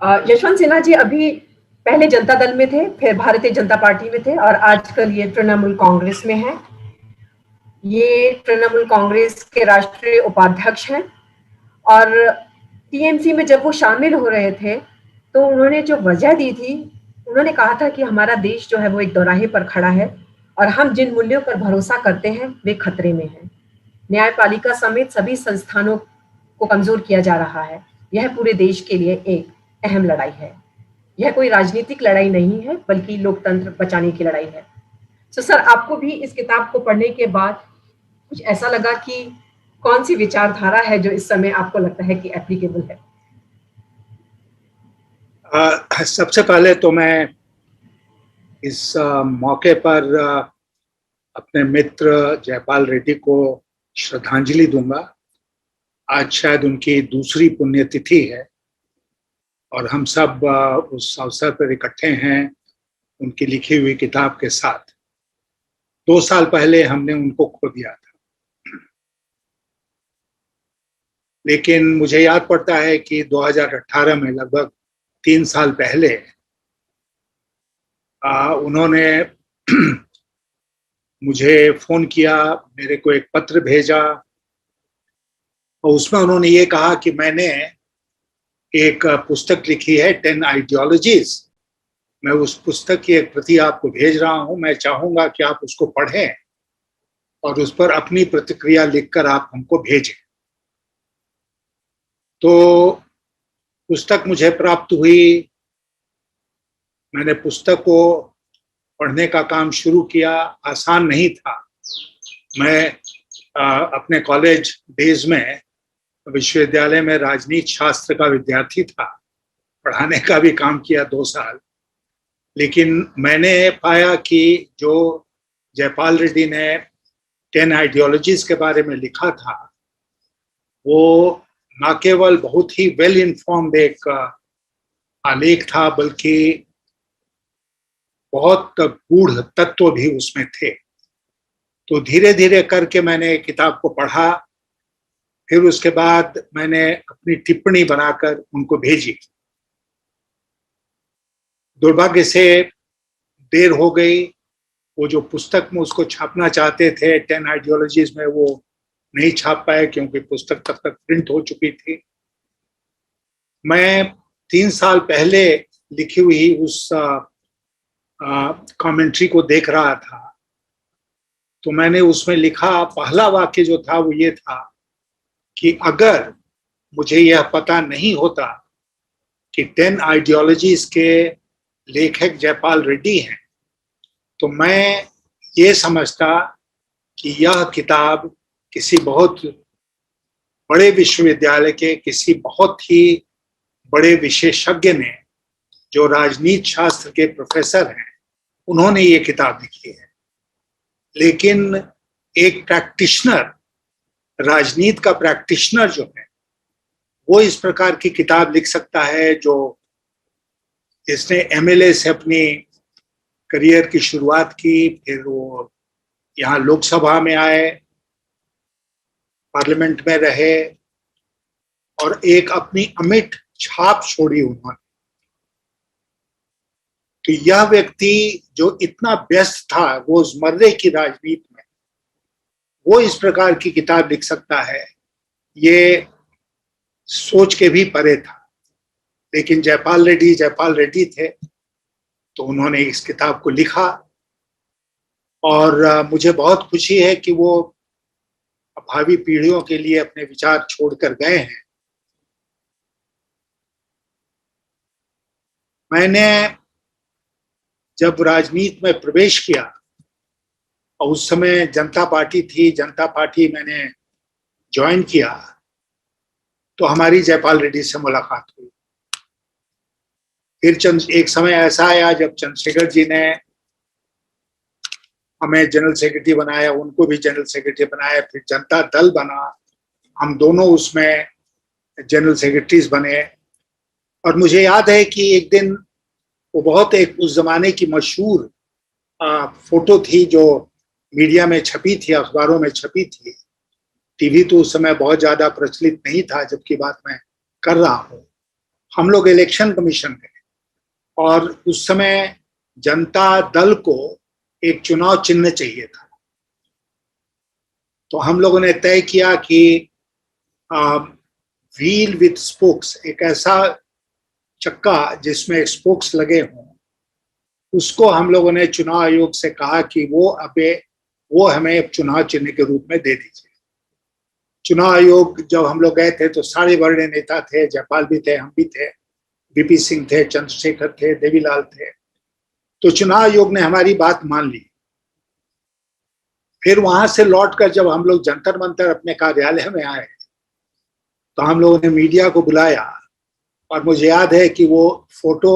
यशवंत सिन्हा जी अभी पहले जनता दल में थे, फिर भारतीय जनता पार्टी में थे और आजकल ये तृणमूल कांग्रेस में हैं। ये तृणमूल कांग्रेस के राष्ट्रीय उपाध्यक्ष हैं और टीएमसी में जब वो शामिल हो रहे थे तो उन्होंने जो वजह दी थी, उन्होंने कहा था कि हमारा देश जो है वो एक दोराहे पर खड़ा है और हम जिन मूल्यों पर भरोसा करते हैं वे खतरे में हैं। न्यायपालिका समेत सभी संस्थानों को कमजोर किया जा रहा है। यह पूरे देश के लिए एक अहम लड़ाई है। यह कोई राजनीतिक लड़ाई नहीं है बल्कि लोकतंत्र बचाने की लड़ाई है। तो सर, आपको भी इस किताब को पढ़ने के बाद कुछ ऐसा लगा कि कौन सी विचारधारा है जो इस समय आपको लगता है कि एप्लीकेबल है? सबसे पहले तो मैं इस मौके पर अपने मित्र जयपाल रेड्डी को श्रद्धांजलि दूंगा। आज शायद उनकी दूसरी पुण्यतिथि है और हम सब उस अवसर पर इकट्ठे हैं उनकी लिखी हुई किताब के साथ। 2 साल पहले हमने उनको खो दिया था, लेकिन मुझे याद पड़ता है कि 2018 में लगभग 3 साल पहले उन्होंने मुझे फोन किया, मेरे को एक पत्र भेजा और उसमें उन्होंने ये कहा कि मैंने एक पुस्तक लिखी है 10 आइडियोलॉजीज। मैं उस पुस्तक की एक प्रति आपको भेज रहा हूं। मैं चाहूंगा कि आप उसको पढ़ें और उस पर अपनी प्रतिक्रिया लिखकर आप हमको भेजें। तो पुस्तक मुझे प्राप्त हुई। मैंने पुस्तक को पढ़ने का काम शुरू किया। आसान नहीं था। मैं अपने कॉलेज डेज में विश्वविद्यालय में राजनीति शास्त्र का विद्यार्थी था, पढ़ाने का भी काम किया 2 साल। लेकिन मैंने पाया कि जो जयपाल रेड्डी ने 10 आइडियोलॉजीज के बारे में लिखा था, वो न केवल बहुत ही वेल इन्फॉर्म्ड एक आलेख था, बल्कि बहुत गूढ़ तत्व भी उसमें थे। तो धीरे धीरे करके मैंने किताब को पढ़ा। फिर उसके बाद मैंने अपनी टिप्पणी बनाकर उनको भेजी। दुर्भाग्य से देर हो गई। वो जो पुस्तक में उसको छापना चाहते थे 10 आइडियोलॉजीज में, वो नहीं छाप पाए क्योंकि पुस्तक तब तक प्रिंट हो चुकी थी। मैं 3 साल पहले लिखी हुई उस कमेंट्री को देख रहा था, तो मैंने उसमें लिखा, पहला वाक्य जो था वो ये था कि अगर मुझे यह पता नहीं होता कि 10 आइडियोलॉजीज के लेखक जयपाल रेड्डी हैं, तो मैं ये समझता कि यह किताब किसी बहुत बड़े विश्वविद्यालय के किसी बहुत ही बड़े विशेषज्ञ ने, जो राजनीति शास्त्र के प्रोफेसर हैं, उन्होंने ये किताब लिखी है। लेकिन एक प्रैक्टिशनर, राजनीति का प्रैक्टिशनर जो है, वो इस प्रकार की किताब लिख सकता है, जो जिसने एमएलए से अपनी करियर की शुरुआत की, फिर वो यहाँ लोकसभा में आए, पार्लियामेंट में रहे और एक अपनी अमिट छाप छोड़ी उन्होंने। तो यह व्यक्ति जो इतना व्यस्त था रोजमर्रे की राजनीति में, वो इस प्रकार की किताब लिख सकता है, ये सोच के भी परे था। लेकिन जयपाल रेड्डी थे, तो उन्होंने इस किताब को लिखा और मुझे बहुत खुशी है कि वो भावी पीढ़ियों के लिए अपने विचार छोड़कर गए हैं। मैंने जब राजनीति में प्रवेश किया और उस समय जनता पार्टी थी, जनता पार्टी मैंने ज्वाइन किया, तो हमारी जयपाल रेड्डी से मुलाकात हुई। फिर एक समय ऐसा आया जब चंद्रशेखर जी ने हमें जनरल सेक्रेटरी बनाया, उनको भी जनरल सेक्रेटरी बनाया। फिर जनता दल बना, हम दोनों उसमें जनरल सेक्रेटरीज बने। और मुझे याद है कि एक दिन वो बहुत एक उस जमाने की मशहूर फोटो थी जो मीडिया में छपी थी, अखबारों में छपी थी। टीवी तो उस समय बहुत ज्यादा प्रचलित नहीं था, जबकि बात मैं कर रहा हूँ। हम लोग इलेक्शन कमीशन गए और उस समय जनता दल को एक चुनाव चिन्ह चाहिए था। तो हम लोगों ने तय किया कि व्हील विथ स्पोक्स, एक ऐसा चक्का जिसमें स्पोक्स लगे हों, उसको हम लोगों ने चुनाव आयोग से कहा कि वो हमें चुनाव चिन्ह के रूप में दे दीजिए। चुनाव आयोग जब हम लोग गए थे तो सारे बड़े नेता थे, जयपाल भी थे, हम भी थे, बीपी सिंह थे, चंद्रशेखर थे, देवीलाल थे। तो चुनाव आयोग ने हमारी बात मान ली। फिर वहां से लौटकर जब हम लोग जंतर मंतर अपने कार्यालय में आए तो हम लोगों ने मीडिया को बुलाया और मुझे याद है कि वो फोटो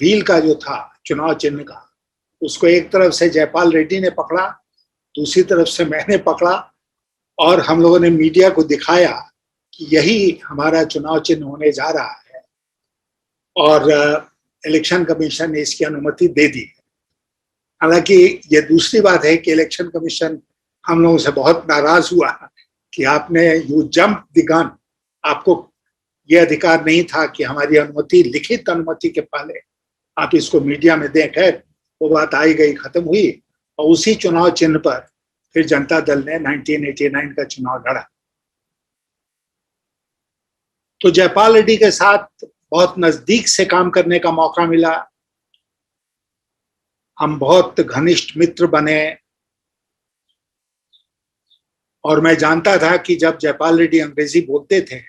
व्हील का जो था चुनाव चिन्ह का, उसको एक तरफ से जयपाल रेड्डी ने पकड़ा, दूसरी तरफ से मैंने पकड़ा और हम लोगों ने मीडिया को दिखाया कि यही हमारा चुनाव चिन्ह होने जा रहा है और इलेक्शन कमीशन ने इसकी अनुमति दे दी। हालांकि ये दूसरी बात है कि इलेक्शन कमीशन हम लोगों से बहुत नाराज हुआ कि आपने यू जंप द गन, आपको ये अधिकार नहीं था कि हमारी अनुमति, लिखित अनुमति के पहले आप इसको मीडिया में दें। खैर वो बात आई गई, खत्म हुई और उसी चुनाव चिन्ह पर फिर जनता दल ने 1989 का चुनाव लड़ा। तो जयपाल रेड्डी के साथ बहुत नजदीक से काम करने का मौका मिला। हम बहुत घनिष्ठ मित्र बने और मैं जानता था कि जब जयपाल रेड्डी अंग्रेजी बोलते थे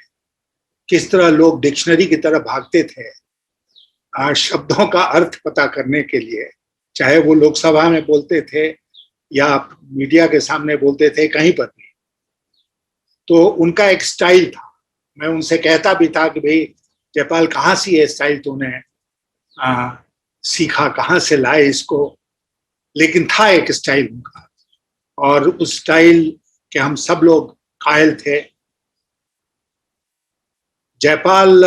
किस तरह लोग डिक्शनरी की तरफ भागते थे शब्दों का अर्थ पता करने के लिए, चाहे वो लोकसभा में बोलते थे या मीडिया के सामने बोलते थे, कहीं पर भी। तो उनका एक स्टाइल था। मैं उनसे कहता भी था कि भाई जयपाल, कहाँ से ये स्टाइल तूने सीखा, कहाँ से लाए इसको? लेकिन था एक स्टाइल उनका और उस स्टाइल के हम सब लोग कायल थे। जयपाल,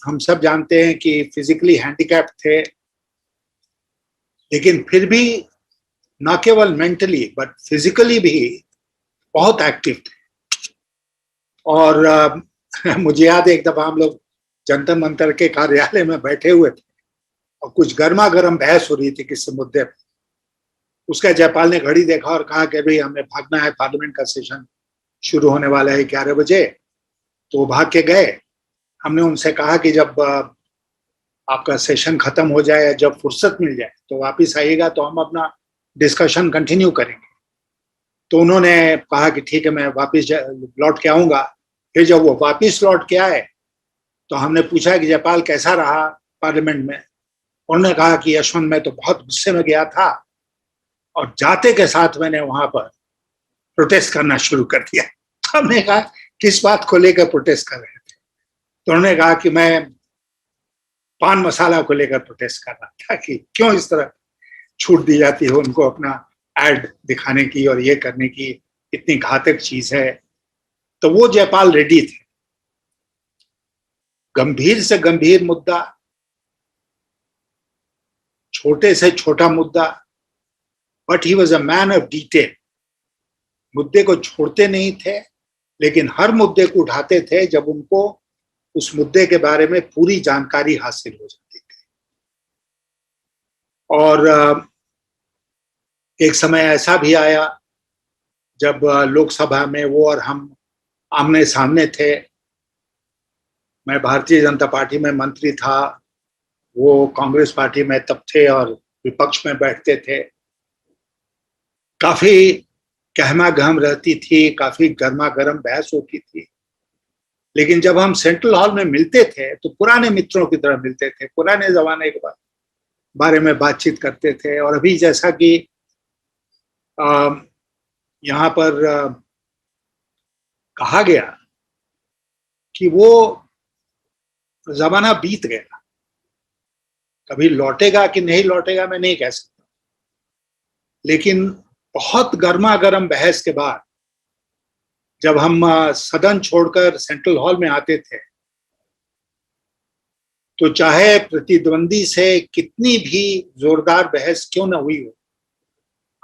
हम सब जानते हैं कि फिजिकली हैंडीकैप्ड थे, लेकिन फिर भी न केवल मेंटली बट फिजिकली भी बहुत एक्टिव थे। और मुझे याद है एक दफा हम लोग जंतर मंतर के कार्यालय में बैठे हुए थे और कुछ गर्मा गर्म बहस हो रही थी किसी मुद्दे पर। उसका जयपाल ने घड़ी देखा और कहा कि भाई हमें भागना है, पार्लियामेंट का सेशन शुरू होने वाला है 11 बजे। तो भाग के गए। हमने उनसे कहा कि जब आपका सेशन खत्म हो जाए, जब फुर्सत मिल जाए तो वापस आइएगा, तो हम अपना डिस्कशन कंटिन्यू करेंगे। तो उन्होंने कहा कि ठीक है, मैं वापस लौट के आऊंगा। फिर जब वो वापस लौट के आए तो हमने पूछा कि जयपाल कैसा रहा पार्लियामेंट में? उन्होंने कहा कि यशवंत, मैं तो बहुत गुस्से में गया था और जाते के साथ मैंने वहां पर प्रोटेस्ट करना शुरू कर दिया। तो हमने कहा किस बात को लेकर प्रोटेस्ट कर रहे थे? तो उन्होंने कहा कि मैं पान मसाला को लेकर प्रोटेस्ट कर रहा था कि क्यों इस तरह छूट दी जाती है उनको अपना एड दिखाने की और ये करने की, इतनी घातक चीज है। तो वो जयपाल रेड्डी थे। गंभीर से गंभीर मुद्दा, छोटे से छोटा मुद्दा, but he was a man of detail. मुद्दे को छोड़ते नहीं थे, लेकिन हर मुद्दे को उठाते थे जब उनको उस मुद्दे के बारे में पूरी जानकारी हासिल हो जाती थी। और एक समय ऐसा भी आया जब लोकसभा में वो और हम आमने सामने थे। मैं भारतीय जनता पार्टी में मंत्री था, वो कांग्रेस पार्टी में तब थे और विपक्ष में बैठते थे। काफी गहमा गहम रहती थी, काफी गर्मा गर्म बहस होती थी। लेकिन जब हम सेंट्रल हॉल में मिलते थे तो पुराने मित्रों की तरह मिलते थे, पुराने जमाने के बारे में बातचीत करते थे। और अभी जैसा कि यहाँ पर कहा गया कि वो जमाना बीत गया, कभी लौटेगा कि नहीं लौटेगा मैं नहीं कह सकता। लेकिन बहुत गर्मा गर्म बहस के बाद जब हम सदन छोड़कर सेंट्रल हॉल में आते थे तो चाहे प्रतिद्वंदी से कितनी भी जोरदार बहस क्यों न हुई हो,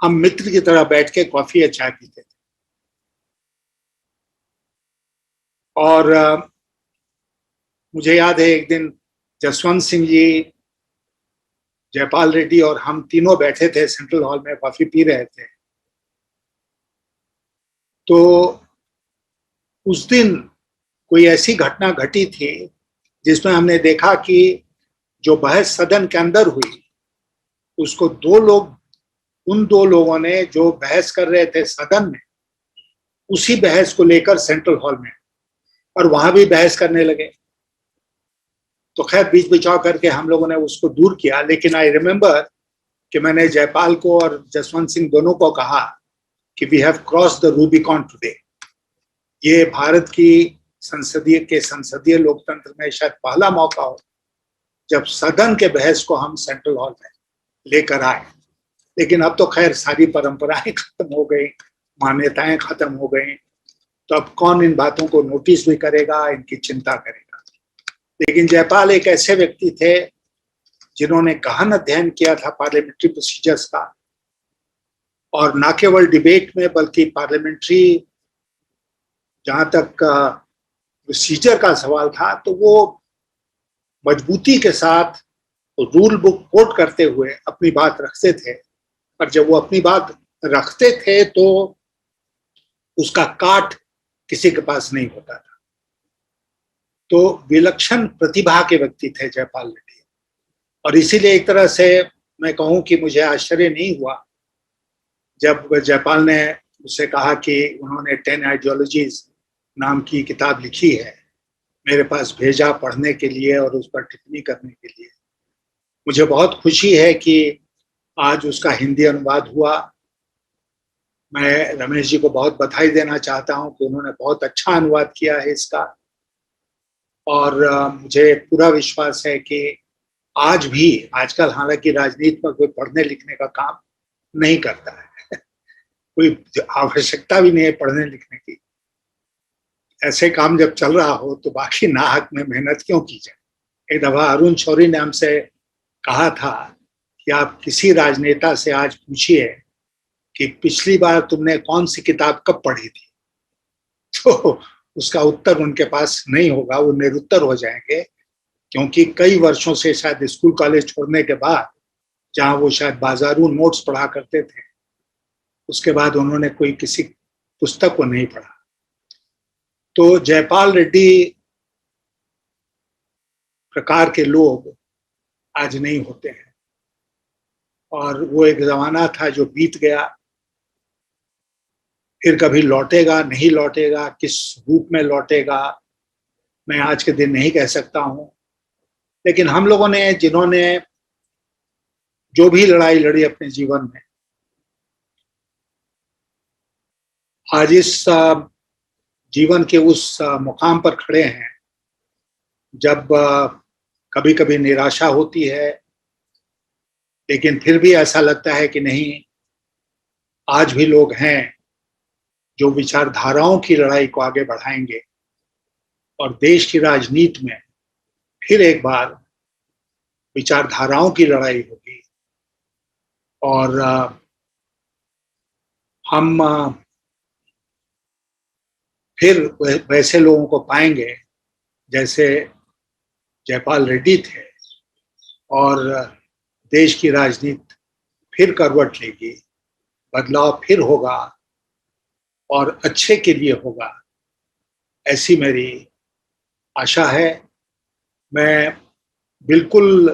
हम मित्र की तरह बैठ के कॉफी या चाय पीते थे। और मुझे याद है एक दिन जसवंत सिंह जी, जयपाल रेड्डी और हम तीनों बैठे थे सेंट्रल हॉल में, कॉफी पी रहे थे। तो उस दिन कोई ऐसी घटना घटी थी जिसमें हमने देखा कि जो बहस सदन के अंदर हुई उसको उन दो लोगों ने जो बहस कर रहे थे सदन में, उसी बहस को लेकर सेंट्रल हॉल में और वहां भी बहस करने लगे। तो खैर बीच बिचाव करके हम लोगों ने उसको दूर किया, लेकिन आई रिमेम्बर कि मैंने जयपाल को और जसवंत सिंह दोनों को कहा कि we have cross the Rubicon today. ये भारत की संसदीय लोकतंत्र में शायद पहला मौका हो जब सदन के बहस को हम सेंट्रल हॉल में लेकर आए। लेकिन अब तो खैर सारी परंपराएं खत्म हो गई, मान्यताएं खत्म हो गई, तो अब कौन इन बातों को नोटिस भी करेगा, इनकी चिंता करेगा। लेकिन जयपाल एक ऐसे व्यक्ति थे जिन्होंने गहन अध्ययन किया था पार्लियामेंट्री प्रोसीजर्स का, और न केवल डिबेट में बल्कि पार्लियामेंट्री जहां तक प्रोसीजर का सवाल था तो वो मजबूती के साथ रूल बुक कोट करते हुए अपनी बात रखते थे। पर जब वो अपनी बात रखते थे तो उसका काट किसी के पास नहीं होता था। तो विलक्षण प्रतिभा के व्यक्ति थे जयपाल रेड्डी, और इसीलिए एक तरह से मैं कहूं कि मुझे आश्चर्य नहीं हुआ जब जयपाल ने मुझसे कहा कि उन्होंने 10 आइडियोलॉजीज नाम की किताब लिखी है, मेरे पास भेजा पढ़ने के लिए और उस पर टिप्पणी करने के लिए। मुझे बहुत खुशी है कि आज उसका हिंदी अनुवाद हुआ। मैं रमेश जी को बहुत बधाई देना चाहता हूं कि उन्होंने बहुत अच्छा अनुवाद किया है इसका, और मुझे पूरा विश्वास है कि आज भी, आजकल हालांकि राजनीति में कोई पढ़ने लिखने का काम नहीं करता है कोई आवश्यकता भी नहीं है पढ़ने लिखने की। ऐसे काम जब चल रहा हो तो बाकी नाहक में मेहनत क्यों की जाए। एक दफा अरुण शौरी ने हमसे कहा था कि आप किसी राजनेता से आज पूछिए कि पिछली बार तुमने कौन सी किताब कब पढ़ी थी, तो उसका उत्तर उनके पास नहीं होगा, वो निरुत्तर हो जाएंगे, क्योंकि कई वर्षों से शायद स्कूल कॉलेज छोड़ने के बाद, जहां वो शायद बाजारू नोट्स पढ़ा करते थे, उसके बाद उन्होंने कोई किसी पुस्तक को नहीं पढ़ा। तो जयपाल रेड्डी प्रकार के लोग आज नहीं होते हैं, और वो एक जमाना था जो बीत गया, फिर कभी लौटेगा नहीं लौटेगा, किस रूप में लौटेगा मैं आज के दिन नहीं कह सकता हूं। लेकिन हम लोगों ने, जिन्होंने जो भी लड़ाई लड़ी अपने जीवन में, आज इस जीवन के उस मुकाम पर खड़े हैं जब कभी कभी निराशा होती है, लेकिन फिर भी ऐसा लगता है कि नहीं, आज भी लोग हैं जो विचारधाराओं की लड़ाई को आगे बढ़ाएंगे और देश की राजनीति में फिर एक बार विचारधाराओं की लड़ाई होगी। और हम फिर वैसे लोगों को पाएंगे जैसे जयपाल रेड्डी थे, और देश की राजनीति फिर करवट लेगी, बदलाव फिर होगा और अच्छे के लिए होगा, ऐसी मेरी आशा है। मैं बिल्कुल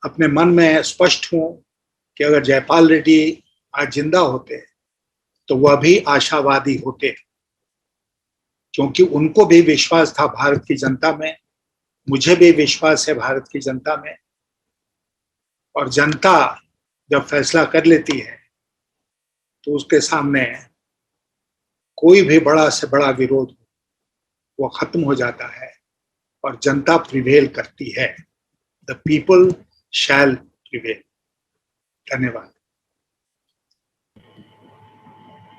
अपने मन में स्पष्ट हूं कि अगर जयपाल रेड्डी आज जिंदा होते तो वह भी आशावादी होते, क्योंकि उनको भी विश्वास था भारत की जनता में, मुझे भी विश्वास है भारत की जनता में। और जनता जब फैसला कर लेती है तो उसके सामने कोई भी बड़ा से बड़ा विरोध वो खत्म हो जाता है और जनता प्रिवेल करती है। The people shall prevail. धन्यवाद।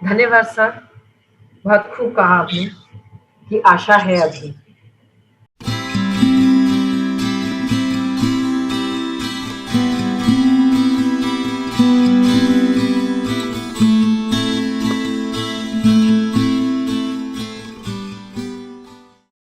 धन्यवाद सर, बहुत खूब कहा आपने कि आशा है अभी।